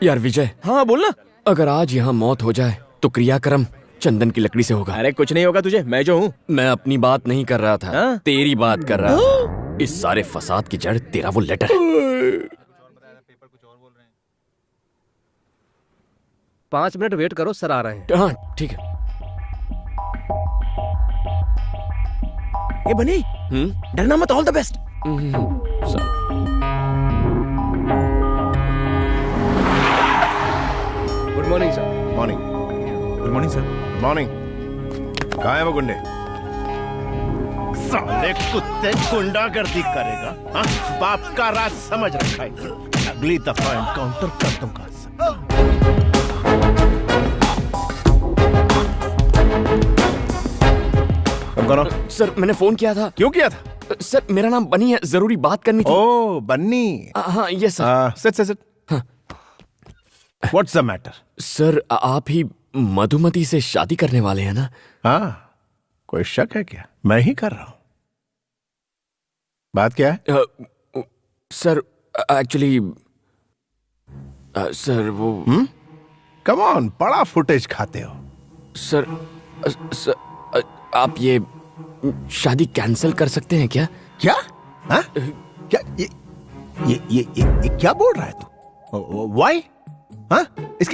यार विजय, हाँ बोलना। अगर आज यहाँ मौत हो जाए तो क्रियाक्रम चंदन की लकड़ी से होगा। अरे कुछ नहीं होगा तुझे, मैं जो हूँ। मैं अपनी बात नहीं कर रहा था, हाँ? तेरी बात कर रहा था। इस सारे फसाद की जड़ तेरा वो लेटर है। 5 मिनट वेट करो, सर आ रहे हैं। हाँ ठीक है। ये बनी, डरना मत, all the best. Good morning sir. Morning. Good morning sir. Morning. कहाँ है वो गुंडे? साले कुत्ते गुंडागर्दी करेगा, हाँ? बाप का राज समझ रखा है। अगली दफा एनकाउंटर कर दूंगा। तुम कौन हो? सर मैंने फोन किया था। क्यों किया था? सर मेरा नाम बनी है, जरूरी बात करनी थी। ओ बन्नी। हाँ yes sir. Sit. What's the matter? Sir आप ही मधुमती से शादी करने वाले हैं ना? हाँ, कोई शक है क्या? मैं ही कर रहा हूं। बात क्या है? सर एक्चुअली सर वो कम ऑन, बड़ा फुटेज खाते हो। सर आप ये शादी कैंसिल कर सकते हैं क्या? क्या? हाँ? क्या ये क्या बोल रहा है तू? व्हाई? हाँ?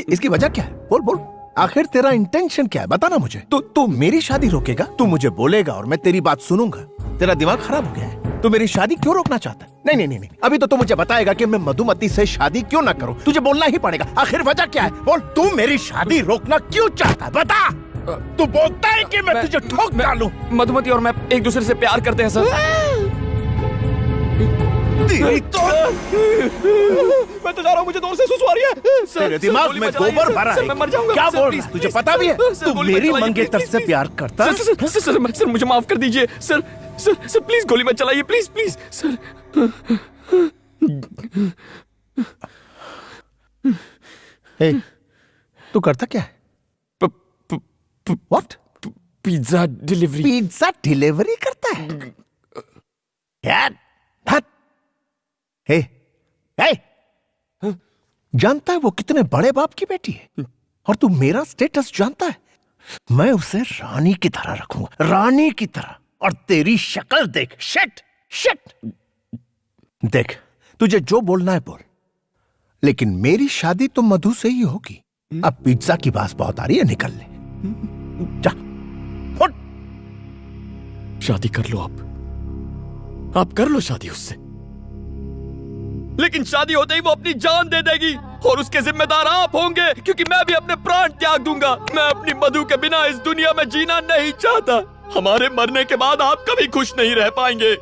इसकी वजह क्या है? बोल। आखिर तेरा इंटेंशन क्या है? बताना मुझे। तू मेरी शादी रोकेगा? तू मुझे बोलेगा और मैं तेरी बात सुनूंगा? तेरा दिमाग खराब हो गया है? तू मेरी शादी क्यों रोकना चाहता है? नहीं। अभी तो तू मुझे बताएगा कि मैं मधुमती से शादी क्यों ना करूं। तुझे बोलना ही पड़ेगा। आखिर वजह क्या है? बोल। तू मेरी शादी रोकना क्यों चाहता है? बता। तू बोलता है कि मैं तुझे ठोक डालूं। मधुमती और मैं एक दूसरे से प्यार करते हैं सर। तेरी तो मैं तो जा रहा हूँ, मुझे दूर से सुसु आ रही है। तेरे दिमाग में गोबर भरा है। मैं मर जाऊंगा। क्या सर, बोल प्लीज, रहा है? तुझे प्लीज, पता भी है सर, तू गोली मेरी मत चलाइए, मंगेतर प्लीज, से प्लीज, प्यार करता है? सर मुझे माफ कर दीजिए सर प्लीज गोली मत चलाइए, प्लीज सर। हे, तू करता क्या है? What? Pizza delivery. Pizza delivery करता है? यार हे जानता है वो कितने बड़े बाप की बेटी है? और तू मेरा स्टेटस जानता है? मैं उसे रानी की तरह रखूंगा, रानी की तरह। और तेरी शक्ल देख, शिट। देख, तुझे जो बोलना है बोल, लेकिन मेरी शादी तो मधु से ही होगी। अब पिज्जा की बात बहुत आ रही है, निकल ले जा। शादी कर लो आप कर लो शादी उससे, लेकिन शादी होते ही वो अपनी जान दे देगी और उसके जिम्मेदार आप होंगे, क्योंकि मैं भी अपने प्राण त्याग दूंगा। मैं अपनी मधु के बिना इस दुनिया में जीना नहीं चाहता। हमारे मरने के बाद आप कभी खुश नहीं रह पाएंगे।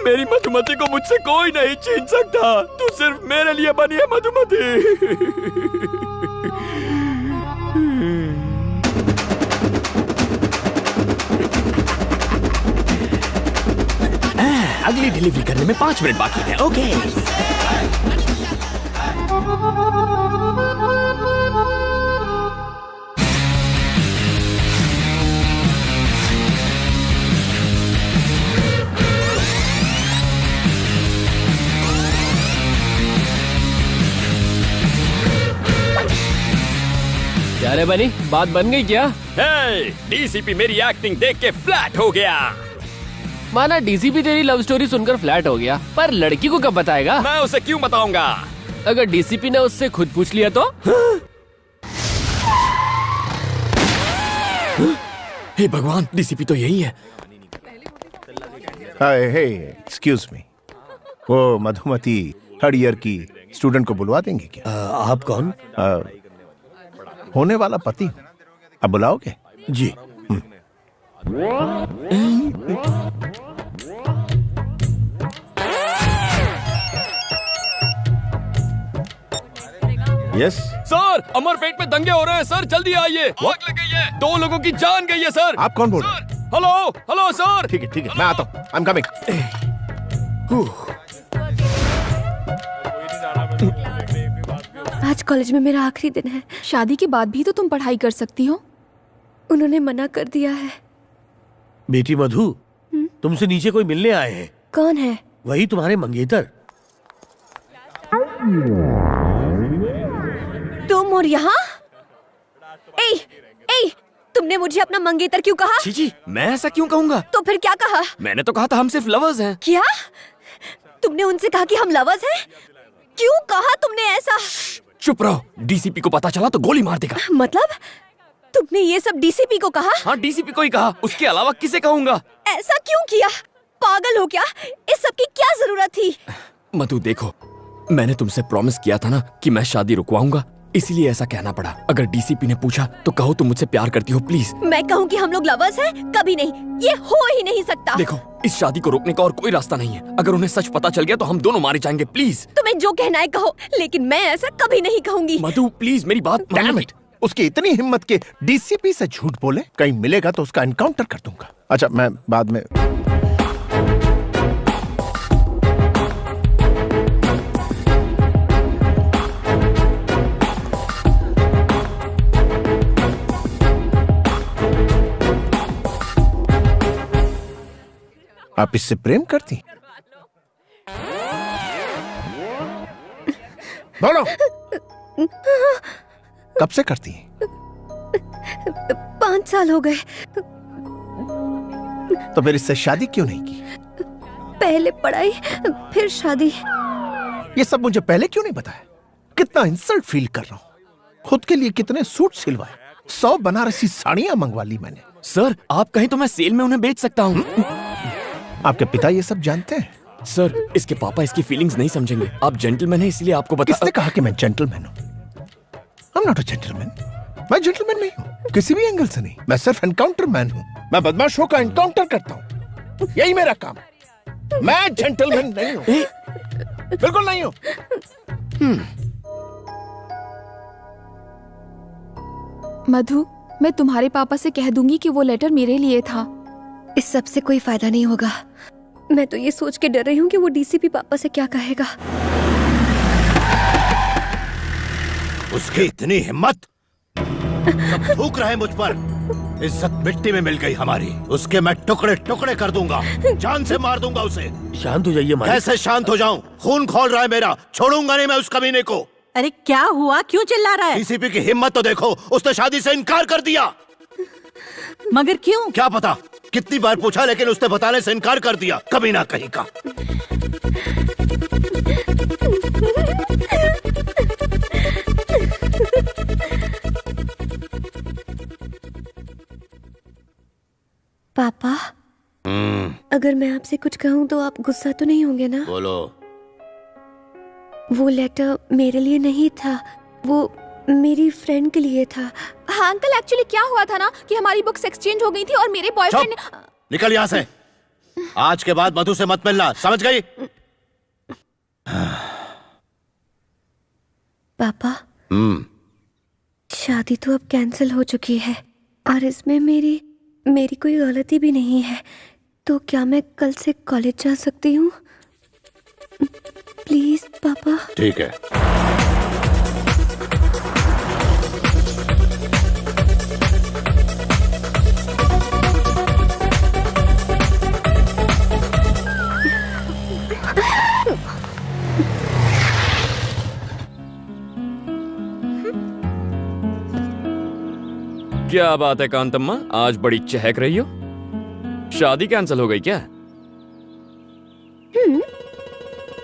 मेरी मधुमती को मुझसे कोई नहीं छीन सकता। तू सिर्फ मेरे लिए बनी है मधुमती। अगली डिलीवरी करने में 5 मिनट बाकी है। ओके। क्या रे बनी, बात बन गई क्या? डीसीपी मेरी एक्टिंग देख के फ्लैट हो गया। माना डीसीपी तेरी लव स्टोरी सुनकर फ्लैट हो गया, पर लड़की को कब बताएगा? मैं उसे क्यों बताऊंगा? अगर डीसीपी ने उससे खुद पूछ लिया तो? हे भगवान, डीसीपी तो यही है। हे एक्सक्यूज मी, वो मधुमती थर्ड ईयर की स्टूडेंट को बुलवा देंगे क्या? आप कौन? होने वाला पति। अब बुलाओगे? जी। यस सर, अमरपेट में दंगे हो रहे हैं सर, जल्दी आइए। आग लग गई है, 2 लोगों की जान गई है सर। आप कौन बोल रहे हैं? Hello sir. ठीक है मैं आता हूँ। I am coming. आज कॉलेज में मेरा आखिरी दिन है। शादी के बाद भी तो तुम पढ़ाई कर सकती हो। उन्होंने मना कर दिया है। बेटी मधु, तुमसे नीचे कोई मिलने आए हैं। कौन है? वही तुम्हारे मंगेतर। और यहाँ? ए, ए, तुमने मुझे अपना मंगेतर क्यों कहा? जी जी, मैं ऐसा क्यों कहूंगा? तो फिर क्या कहा? मैंने तो कहा था हम सिर्फ लवर्स हैं। क्या? तुमने उनसे कहा कि हम लवर्स हैं? क्यों कहा तुमने ऐसा? चुप रहो, डीसीपी को पता चला तो गोली मार देगा। मतलब तुमने ये सब डीसीपी को कहा? हाँ, डीसीपी को ही कहा, उसके अलावा किसे कहूंगा? ऐसा क्यों किया? पागल हो क्या? इस सब की क्या जरूरत थी? मधु देखो, मैंने तुमसे प्रॉमिस किया था ना कि मैं शादी रुकवाऊंगा, इसीलिए ऐसा कहना पड़ा। अगर डीसीपी ने पूछा तो कहो तुम मुझसे प्यार करती हो, प्लीज। मैं कहूँ कि हम लोग लवर्स हैं? कभी नहीं, ये हो ही नहीं सकता। देखो, इस शादी को रोकने का और कोई रास्ता नहीं है। अगर उन्हें सच पता चल गया तो हम दोनों मारे जाएंगे, प्लीज। तुम्हें जो कहना है कहो, लेकिन मैं ऐसा कभी नहीं कहूंगी। मधु प्लीज मेरी बात Damn मानो। it! उसकी इतनी हिम्मत के डीसीपी से झूठ बोले, कहीं मिलेगा तो उसका एनकाउंटर कर दूंगा। अच्छा, मैं बाद में। आप इससे प्रेम करती? बोलो, कब से करती हैं? 5 साल हो गए। तो फिर इससे शादी क्यों नहीं की? पहले पढ़ाई, फिर शादी। ये सब मुझे पहले क्यों नहीं बताया? कितना इंसल्ट फील कर रहा हूँ। खुद के लिए कितने सूट सिलवाए, 100 बनारसी साड़ियां मंगवा ली मैंने। सर, आप कहें तो मैं सेल में उन्हें बेच सकता हूँ। आपके पिता ये सब जानते हैं? सर, इसके पापा इसकी फीलिंग्स नहीं समझेंगे। आप जेंटलमैन हैं इसलिए आपको बता। किसने कहा कि मैं जेंटलमैन हूँ? I am not a gentleman. मैं जेंटलमैन नहीं हूँ, किसी भी एंगल से नहीं। मैं सिर्फ एनकाउंटर मैन हूँ। मैं बदमाशों का एनकाउंटर करता हूँ, यही मेरा काम। मैं जेंटलमैन नहीं हूँ, बिल्कुल नहीं हूँ। मधु, मैं तुम्हारे पापा से कह दूंगी कि वो लेटर मेरे लिए था। इस सब से कोई फायदा नहीं होगा। मैं तो ये सोच के डर रही हूँ कि वो डीसीपी पापा से क्या कहेगा। उसकी इतनी हिम्मत, सब थूक रहे मुझ पर। इज्जत मिट्टी में मिल गई हमारी। उसके मैं टुकड़े टुकड़े कर दूंगा, जान से मार दूंगा उसे। शांत हो जाइए मालिक। कैसे शांत हो जाऊं? खून खोल रहा है मेरा, छोड़ूंगा नहीं मैं उस कमीने को। अरे क्या हुआ, क्यों चिल्ला रहा है? डीसीपी की हिम्मत तो देखो, उसने शादी से इनकार कर दिया। मगर क्यों? क्या पता, कितनी बार पूछा लेकिन उसने बताने से इनकार कर दिया। कभी ना कहीं का। पापा, अगर मैं आपसे कुछ कहूँ तो आप गुस्सा तो नहीं होंगे ना? बोलो। वो लेटर मेरे लिए नहीं था, वो मेरी फ्रेंड के लिए था। हाँ अंकल, एक्चुअली क्या हुआ था ना कि हमारी बुक्स एक्सचेंज हो गई थी और मेरे बॉयफ्रेंड ने... निकल यहाँ से। आज के बाद मधु से मत मिलना, समझ गई? पापा, शादी तो अब कैंसिल हो चुकी है और इसमें मेरी कोई गलती भी नहीं है। तो क्या मैं कल से कॉलेज जा सकती हूँ? प्लीज पापा। ठीक है। क्या बात है कांतम्मा, आज बड़ी चहक रही हो। शादी कैंसिल हो गई क्या?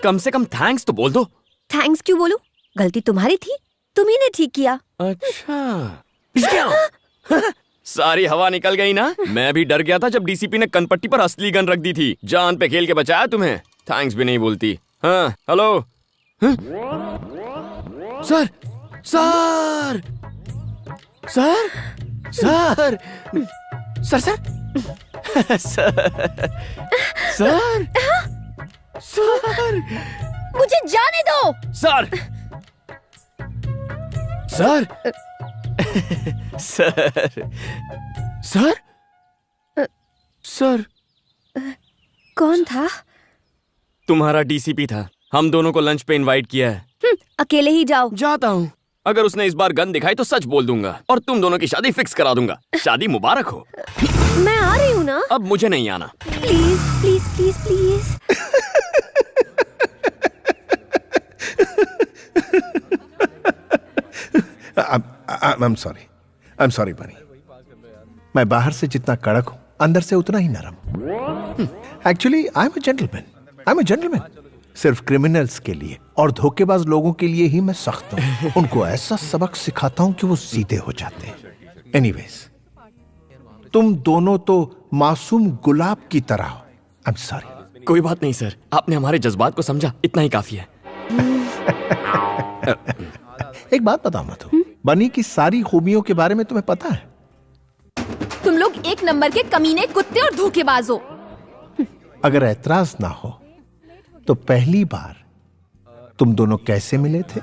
कम से कम थैंक्स तो बोल दो। थैंक्स क्यों बोलूं? गलती तुम्हारी थी, तुम्ही ने ठीक किया। अच्छा, सारी हवा निकल गई ना। मैं भी डर गया था जब डीसीपी ने कनपट्टी पर असली गन रख दी थी। जान पे खेल के बचाया तुम्हें। थैंक्स भी नहीं बोलती। हाँ हेलो। हाँ? Sir sir sir sir sir sir sir sir मुझे जाने दो। Sir sir sir sir sir कौन था? तुम्हारा डीसीपी था। हम दोनों को लंच पे इनवाइट किया है। अकेले ही जाओ। जाता हूँ। अगर उसने इस बार गन दिखाई तो सच बोल दूंगा और तुम दोनों की शादी फिक्स करा दूंगा। शादी मुबारक हो। मैं आ रही हूँ ना। अब मुझे नहीं आना। Please please please please. I'm sorry. I'm sorry, बनी. मैं बाहर से जितना कड़क हूं, अंदर से उतना ही नरम. Actually, I'm a gentleman. I'm a gentleman. सिर्फ क्रिमिनल्स के लिए और धोखेबाज लोगों के लिए ही मैं सख्त हूं. उनको ऐसा सबक सिखाता हूं कि वो सीधे हो जाते हैं. Anyways, तुम दोनों तो मासूम गुलाब की तरह हो. I'm sorry. कोई बात नहीं सर, आपने हमारे जज्बात को समझा, इतना ही काफी है. एक बात बताओ मधु, बनी की सारी खूबियों के बारे में तुम्हें पता है? तुम लोग एक नंबर के कमीने, कुत्ते और धोखेबाज हो. अगर ऐतराज ना हो तो पहली बार तुम दोनों कैसे मिले थे?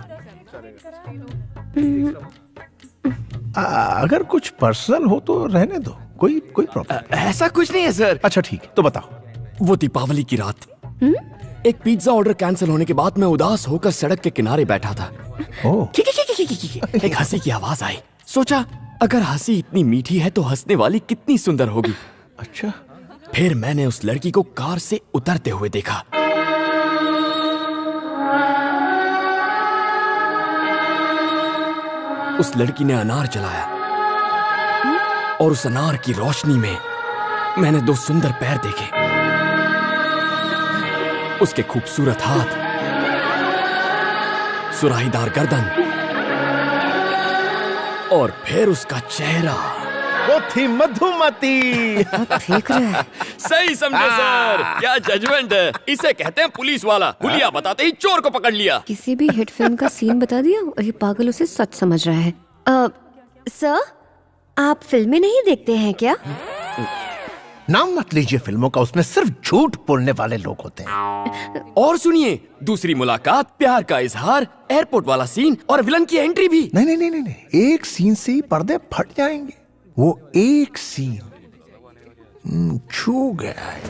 अगर कुछ पर्सनल हो तो रहने दो, कोई प्रॉब्लम. ऐसा कुछ नहीं है सर. अच्छा ठीक है, तो बताओ. वो दीपावली की रात एक पिज्जा ऑर्डर कैंसिल होने के बाद मैं उदास होकर सड़क के किनारे बैठा था. ओह, एक हंसी की आवाज आई. सोचा अगर हंसी इतनी मीठी है तो हंसने वाली कितनी सुंदर होगी. अच्छा. फिर मैंने उस लड़की को कार से उतरते हुए देखा. उस लड़की ने अनार जलाया और उस अनार की रोशनी में मैंने दो सुंदर पैर देखे. उसके खूबसूरत हाथ, सुराहीदार गर्दन और फिर उसका चेहरा. वो थी मधुमती. देख रहे हैं. सही समझे सर. क्या जजमेंट है. इसे कहते हैं पुलिस वाला. हुलिया बताते ही चोर को पकड़ लिया. किसी भी हिट फिल्म का सीन बता दिया और ये पागल उसे सच समझ रहा है. सर, आप फिल्में नहीं देखते हैं क्या? नाम मत लीजिए फिल्मों का, उसमें सिर्फ झूठ बोलने वाले लोग होते हैं. और सुनिए, दूसरी मुलाकात, प्यार का इजहार, एयरपोर्ट वाला सीन और विलन की एंट्री भी. नहीं, एक सीन से ही पर्दे फट जाएंगे. वो एक सीन छू गया है.